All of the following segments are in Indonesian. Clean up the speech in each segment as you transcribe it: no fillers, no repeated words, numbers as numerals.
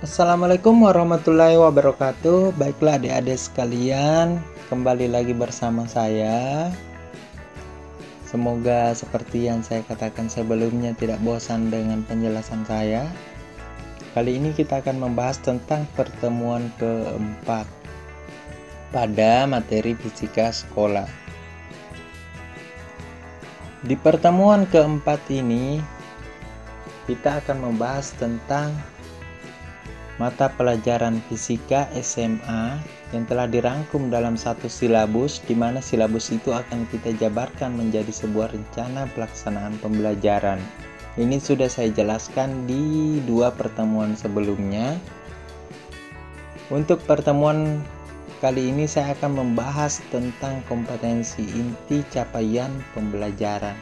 Assalamualaikum warahmatullahi wabarakatuh. Baiklah adik-adik sekalian, kembali lagi bersama saya. Semoga seperti yang saya katakan sebelumnya tidak bosan dengan penjelasan saya. Kali ini kita akan membahas tentang pertemuan keempat pada materi fisika sekolah. Di pertemuan keempat ini kita akan membahas tentang mata pelajaran fisika SMA yang telah dirangkum dalam satu silabus, di mana silabus itu akan kita jabarkan menjadi sebuah rencana pelaksanaan pembelajaran. Ini sudah saya jelaskan di dua pertemuan sebelumnya. Untuk pertemuan kali ini saya akan membahas tentang kompetensi inti capaian pembelajaran.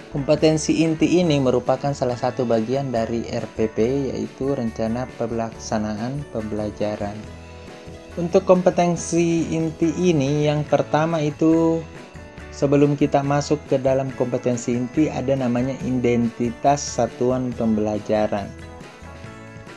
Kompetensi inti ini merupakan salah satu bagian dari RPP, yaitu Rencana Pelaksanaan Pembelajaran. Untuk kompetensi inti ini, yang pertama itu sebelum kita masuk ke dalam kompetensi inti ada namanya identitas satuan pembelajaran.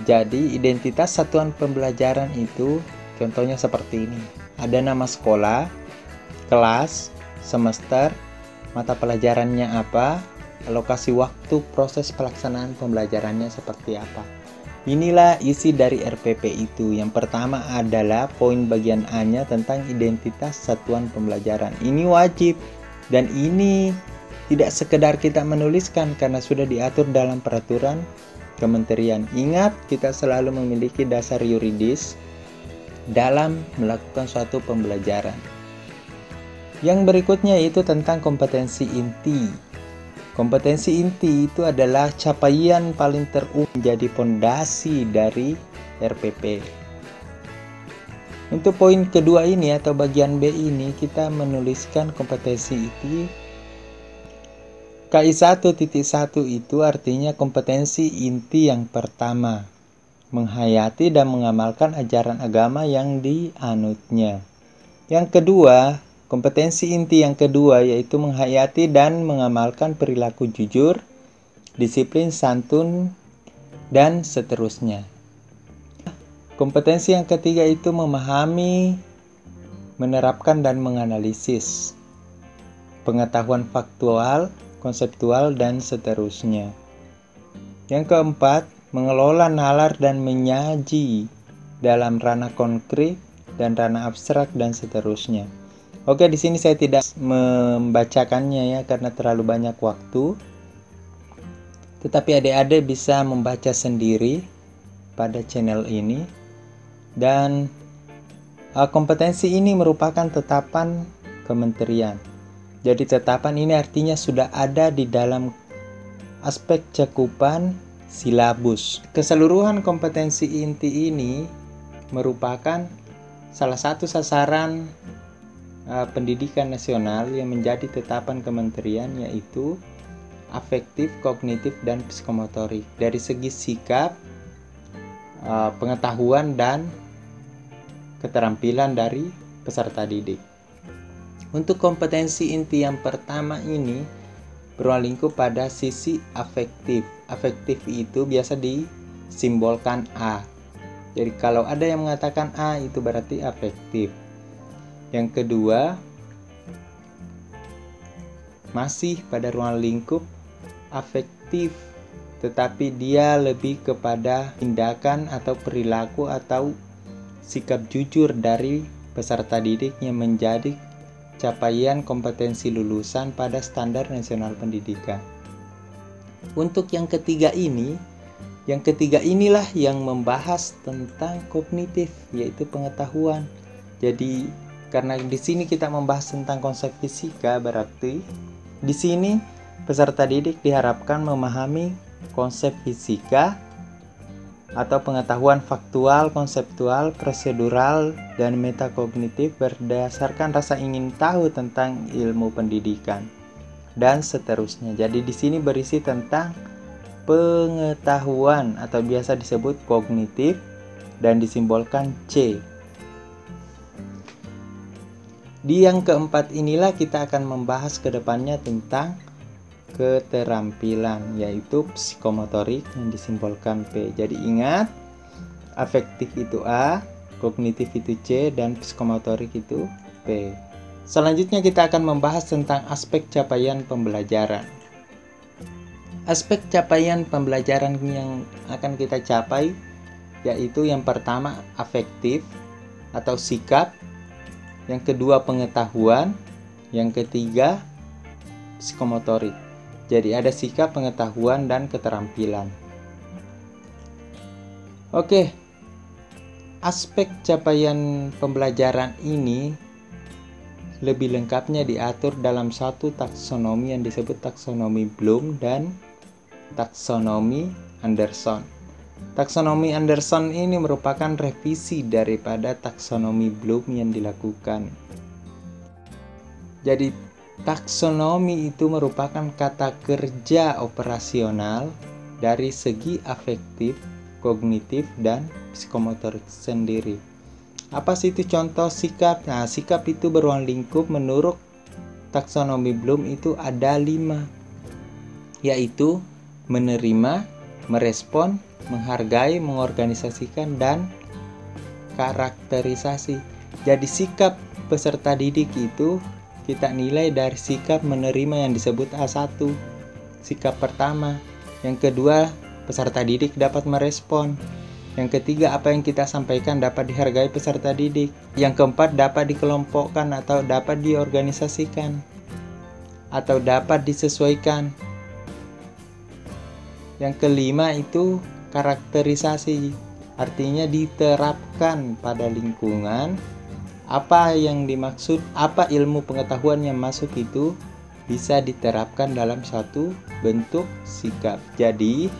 Jadi identitas satuan pembelajaran itu contohnya seperti ini. Ada nama sekolah, kelas, semester, mata pelajarannya apa, alokasi waktu, proses pelaksanaan pembelajarannya seperti apa. Inilah isi dari RPP itu. Yang pertama adalah poin bagian A-nya tentang identitas satuan pembelajaran. Ini wajib dan ini tidak sekedar kita menuliskan karena sudah diatur dalam peraturan kementerian. Ingat, kita selalu memiliki dasar yuridis dalam melakukan suatu pembelajaran. Yang berikutnya yaitu tentang kompetensi inti. Kompetensi inti itu adalah capaian paling terumum menjadi fondasi dari RPP. Untuk poin kedua ini atau bagian B ini kita menuliskan kompetensi inti. KI 1.1 itu artinya kompetensi inti yang pertama, menghayati dan mengamalkan ajaran agama yang dianutnya. Yang kedua, kompetensi inti yang kedua yaitu menghayati dan mengamalkan perilaku jujur, disiplin, santun, dan seterusnya. Kompetensi yang ketiga itu memahami, menerapkan, dan menganalisis pengetahuan faktual, konseptual, dan seterusnya. Yang keempat, mengelola nalar dan menyaji dalam ranah konkret dan ranah abstrak, dan seterusnya. Oke, di sini saya tidak membacakannya ya karena terlalu banyak waktu. Tetapi adik-adik bisa membaca sendiri pada channel ini. Dan kompetensi ini merupakan tetapan kementerian. Jadi tetapan ini artinya sudah ada di dalam aspek cakupan silabus. Keseluruhan kompetensi inti ini merupakan salah satu sasaran pendidikan nasional yang menjadi tetapan kementerian, yaitu afektif, kognitif, dan psikomotorik dari segi sikap, pengetahuan, dan keterampilan dari peserta didik. Untuk kompetensi inti yang pertama ini beruang lingkup pada sisi afektif. Afektif itu biasa disimbolkan A. Jadi kalau ada yang mengatakan A itu berarti afektif. Yang kedua, masih pada ruang lingkup afektif, tetapi dia lebih kepada tindakan atau perilaku atau sikap jujur dari peserta didik yang menjadi capaian kompetensi lulusan pada standar nasional pendidikan. Untuk yang ketiga inilah yang membahas tentang kognitif, yaitu pengetahuan. Jadi karena di sini kita membahas tentang konsep fisika, berarti di sini peserta didik diharapkan memahami konsep fisika atau pengetahuan faktual, konseptual, prosedural, dan metakognitif berdasarkan rasa ingin tahu tentang ilmu pendidikan dan seterusnya. Jadi di sini berisi tentang pengetahuan atau biasa disebut kognitif dan disimbolkan C. Di yang keempat inilah kita akan membahas ke depannya tentang keterampilan, yaitu psikomotorik yang disimbolkan P. Jadi ingat, afektif itu A, kognitif itu C, dan psikomotorik itu P. Selanjutnya kita akan membahas tentang aspek capaian pembelajaran. Aspek capaian pembelajaran yang akan kita capai yaitu yang pertama afektif atau sikap, yang kedua pengetahuan, yang ketiga psikomotorik. Jadi ada sikap, pengetahuan, dan keterampilan. Oke, aspek capaian pembelajaran ini lebih lengkapnya diatur dalam satu taksonomi yang disebut taksonomi Bloom dan taksonomi Anderson. Taksonomi Anderson ini merupakan revisi daripada taksonomi Bloom yang dilakukan. Jadi taksonomi itu merupakan kata kerja operasional dari segi afektif, kognitif, dan psikomotorik sendiri. Apa sih itu contoh sikap? Nah, sikap itu beruang lingkup menurut taksonomi Bloom itu ada 5, yaitu menerima, merespon, menghargai, mengorganisasikan, dan karakterisasi. Jadi sikap peserta didik itu kita nilai dari sikap menerima yang disebut A1, sikap pertama. Yang kedua, peserta didik dapat merespon. Yang ketiga, apa yang kita sampaikan dapat dihargai peserta didik. Yang keempat, dapat dikelompokkan atau dapat diorganisasikan atau dapat disesuaikan. Yang kelima itu karakterisasi, artinya diterapkan pada lingkungan. Apa yang dimaksud, apa ilmu pengetahuan yang masuk itu bisa diterapkan dalam satu bentuk sikap. Jadi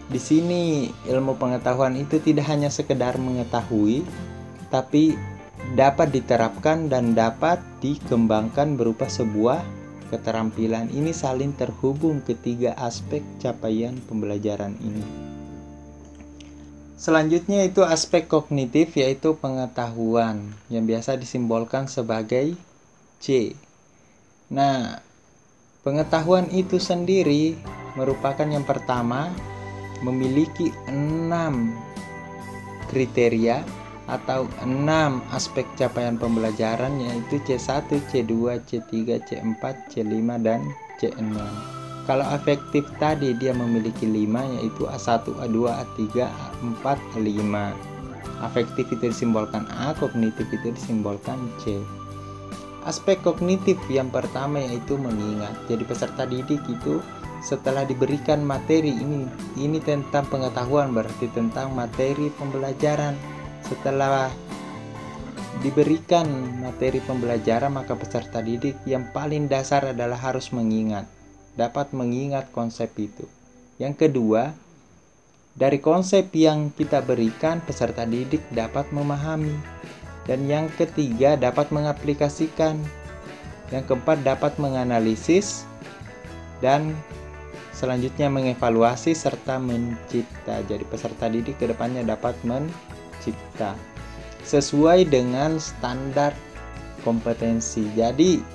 di sini ilmu pengetahuan itu tidak hanya sekedar mengetahui, tapi dapat diterapkan dan dapat dikembangkan berupa sebuah keterampilan. Ini saling terhubung ketiga aspek capaian pembelajaran ini. Selanjutnya itu aspek kognitif, yaitu pengetahuan yang biasa disimbolkan sebagai C. Nah, pengetahuan itu sendiri merupakan yang pertama memiliki 6 kriteria atau 6 aspek capaian pembelajaran, yaitu C1, C2, C3, C4, C5, dan C6. Kalau afektif tadi dia memiliki 5, yaitu A1, A2, A3, A4, A5. Afektif itu disimbolkan A, kognitif itu disimbolkan C. Aspek kognitif yang pertama yaitu mengingat. Jadi peserta didik itu setelah diberikan materi ini tentang pengetahuan, berarti tentang materi pembelajaran. Setelah diberikan materi pembelajaran, maka peserta didik yang paling dasar adalah harus mengingat. Dapat mengingat konsep itu. Yang kedua, dari konsep yang kita berikan, peserta didik dapat memahami. Dan yang ketiga, dapat mengaplikasikan. Yang keempat, dapat menganalisis. Dan selanjutnya mengevaluasi serta mencipta. Jadi peserta didik kedepannya dapat mencipta sesuai dengan standar kompetensi. Jadi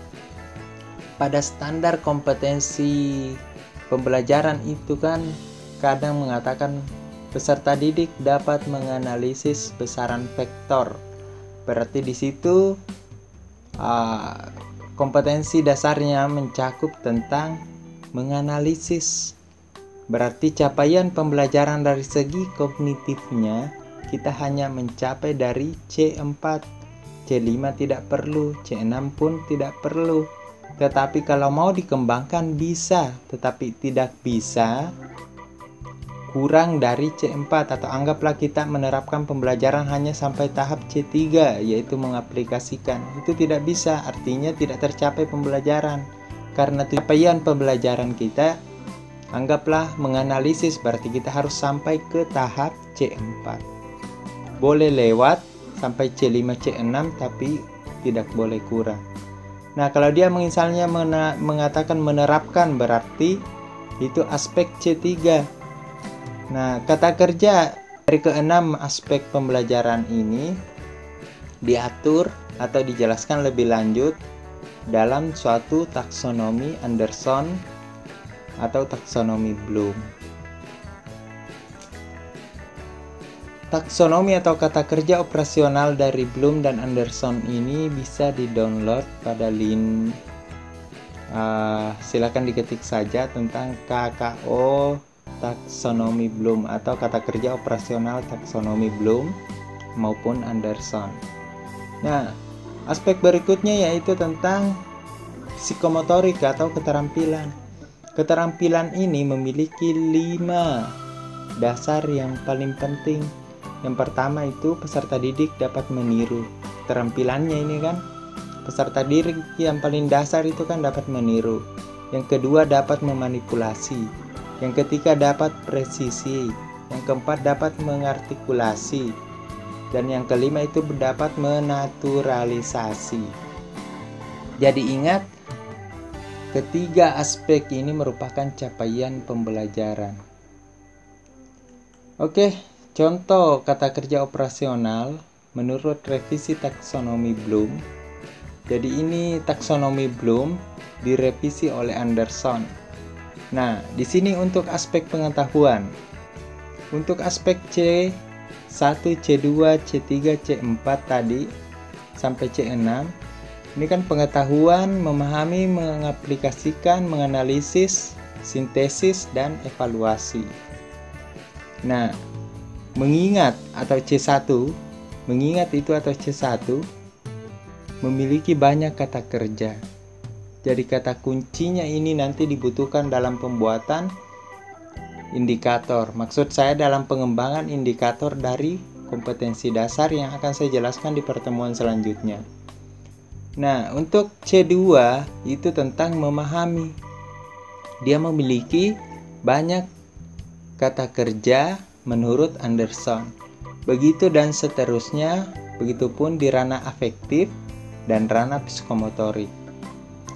pada standar kompetensi pembelajaran itu kan kadang mengatakan peserta didik dapat menganalisis besaran vektor. Berarti di situ kompetensi dasarnya mencakup tentang menganalisis. Berarti capaian pembelajaran dari segi kognitifnya kita hanya mencapai dari C4, C5 tidak perlu, C6 pun tidak perlu. Tetapi kalau mau dikembangkan bisa, tetapi tidak bisa kurang dari C4, atau anggaplah kita menerapkan pembelajaran hanya sampai tahap C3, yaitu mengaplikasikan. Itu tidak bisa, artinya tidak tercapai pembelajaran. Karena capaian pembelajaran kita, anggaplah menganalisis, berarti kita harus sampai ke tahap C4. Boleh lewat sampai C5, C6, tapi tidak boleh kurang. Nah, kalau dia misalnya mengatakan menerapkan, berarti itu aspek C3. Nah, kata kerja dari keenam aspek pembelajaran ini diatur atau dijelaskan lebih lanjut dalam suatu taksonomi Anderson atau taksonomi Bloom. Taksonomi atau kata kerja operasional dari Bloom dan Anderson ini bisa di-download pada link. Silakan diketik saja tentang KKO taksonomi Bloom atau kata kerja operasional taksonomi Bloom maupun Anderson. Nah, aspek berikutnya yaitu tentang psikomotorik atau keterampilan. Keterampilan ini memiliki 5 dasar yang paling penting. Yang pertama itu peserta didik dapat meniru. Keterampilannya ini kan, peserta didik yang paling dasar itu kan dapat meniru. Yang kedua dapat memanipulasi. Yang ketiga dapat presisi. Yang keempat dapat mengartikulasi. Dan yang kelima itu dapat menaturalisasi. Jadi ingat, ketiga aspek ini merupakan capaian pembelajaran. Oke, contoh kata kerja operasional menurut revisi taksonomi Bloom. Jadi ini taksonomi Bloom direvisi oleh Anderson. Nah, di sini untuk aspek pengetahuan. Untuk aspek C1, C2, C3, C4 tadi sampai C6. Ini kan pengetahuan, memahami, mengaplikasikan, menganalisis, sintesis, dan evaluasi. Nah, mengingat atau C1, mengingat itu atau C1 memiliki banyak kata kerja. Jadi kata kuncinya ini nanti dibutuhkan dalam pembuatan indikator. Maksud saya dalam pengembangan indikator dari kompetensi dasar yang akan saya jelaskan di pertemuan selanjutnya. Nah, untuk C2 itu tentang memahami. Dia memiliki banyak kata kerja menurut Anderson. Begitu dan seterusnya, begitupun di ranah afektif dan ranah psikomotorik.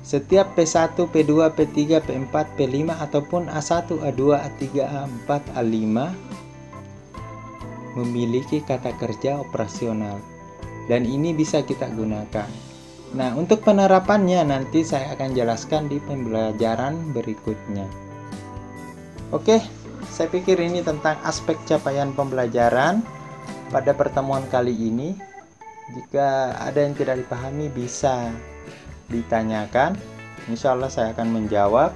Setiap P1, P2, P3, P4, P5 ataupun A1, A2, A3, A4, A5 memiliki kata kerja operasional dan ini bisa kita gunakan. Nah, untuk penerapannya nanti saya akan jelaskan di pembelajaran berikutnya. Oke, saya pikir ini tentang aspek capaian pembelajaran pada pertemuan kali ini. Jika ada yang tidak dipahami bisa ditanyakan, insya Allah saya akan menjawab.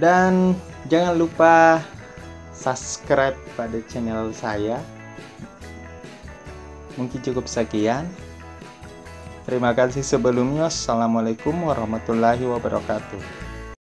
Dan jangan lupa subscribe pada channel saya. Mungkin cukup sekian. Terima kasih sebelumnya. Assalamualaikum warahmatullahi wabarakatuh.